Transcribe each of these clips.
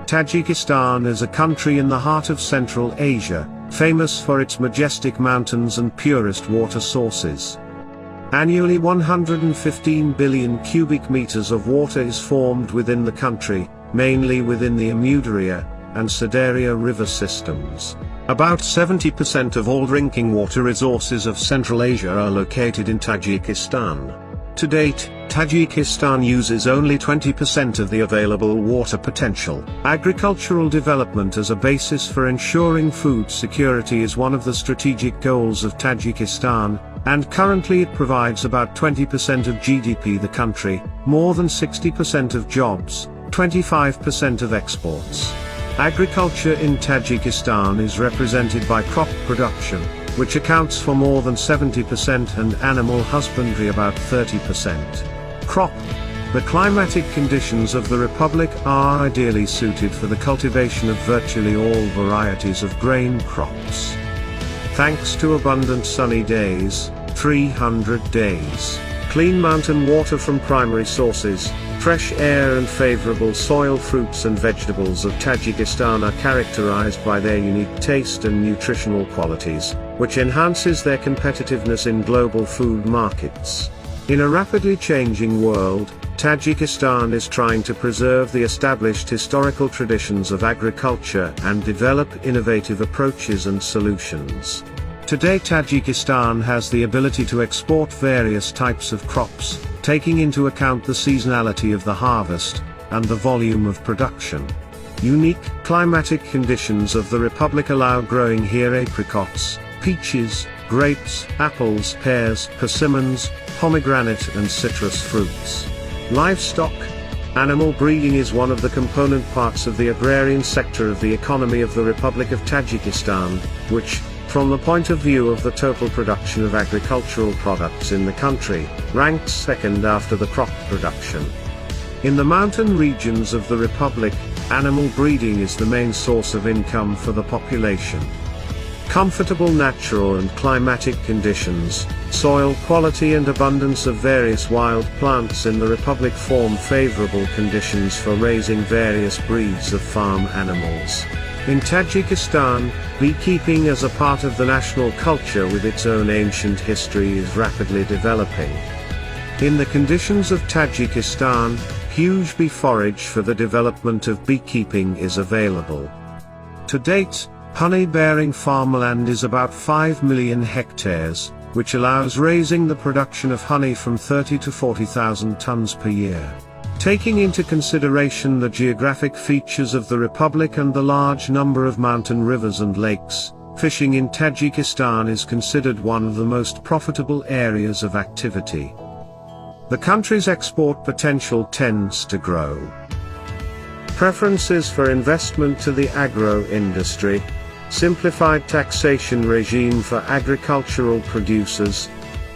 Tajikistan is a country in the heart of Central Asia, famous for its majestic mountains and purest water sources. Annually 115 billion cubic meters of water is formed within the country, mainly within the Amudarya and Sadarya river systems. About 70% of all drinking water resources of Central Asia are located in Tajikistan. To date, Tajikistan uses only 20% of the available water potential. Agricultural development as a basis for ensuring food security is one of the strategic goals of Tajikistan, and currently it provides about 20% of GDP the country, more than 60% of jobs, 25% of exports. Agriculture in Tajikistan is represented by crop production, which accounts for more than 70%, and animal husbandry about 30%. Crop. The climatic conditions of the republic are ideally suited for the cultivation of virtually all varieties of grain crops. Thanks to abundant sunny days, 300 days, clean mountain water from primary sources, fresh air and favorable soil, fruits and vegetables of Tajikistan are characterized by their unique taste and nutritional qualities, which enhances their competitiveness in global food markets. In a rapidly changing world, Tajikistan is trying to preserve the established historical traditions of agriculture and develop innovative approaches and solutions. Today Tajikistan has the ability to export various types of crops, taking into account the seasonality of the harvest, and the volume of production. Unique climatic conditions of the republic allow growing here apricots, peaches, grapes, apples, pears, persimmons, pomegranate and citrus fruits. Livestock. Animal breeding is one of the component parts of the agrarian sector of the economy of the Republic of Tajikistan, which, from the point of view of the total production of agricultural products in the country, ranks second after the crop production. In the mountain regions of the Republic, animal breeding is the main source of income for the population. Comfortable natural and climatic conditions, soil quality and abundance of various wild plants in the Republic form favorable conditions for raising various breeds of farm animals. In Tajikistan, beekeeping as a part of the national culture with its own ancient history is rapidly developing. In the conditions of Tajikistan, huge bee forage for the development of beekeeping is available. To date, honey-bearing farmland is about 5 million hectares, which allows raising the production of honey from 30 to 40,000 tons per year. Taking into consideration the geographic features of the republic and the large number of mountain rivers and lakes, fishing in Tajikistan is considered one of the most profitable areas of activity. The country's export potential tends to grow. Preferences for investment to the agro-industry. Simplified taxation regime for agricultural producers.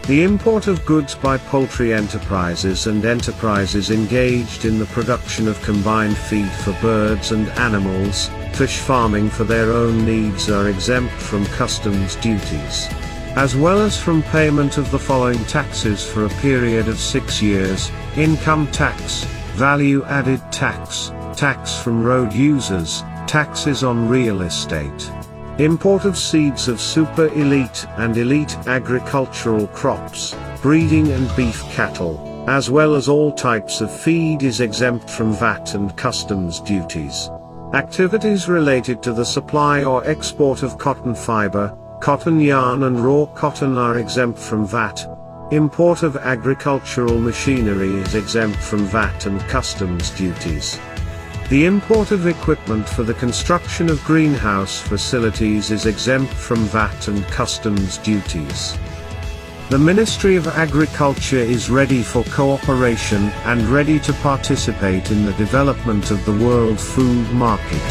The import of goods by poultry enterprises and enterprises engaged in the production of combined feed for birds and animals, fish farming for their own needs are exempt from customs duties, as well as from payment of the following taxes for a period of 6 years: income tax, value-added tax, tax from road users, taxes on real estate. Import of seeds of super elite and elite agricultural crops, breeding and beef cattle, as well as all types of feed is exempt from VAT and customs duties. Activities related to the supply or export of cotton fiber, cotton yarn and raw cotton are exempt from VAT. Import of agricultural machinery is exempt from VAT and customs duties. The import of equipment for the construction of greenhouse facilities is exempt from VAT and customs duties. The Ministry of Agriculture is ready for cooperation and ready to participate in the development of the world food market.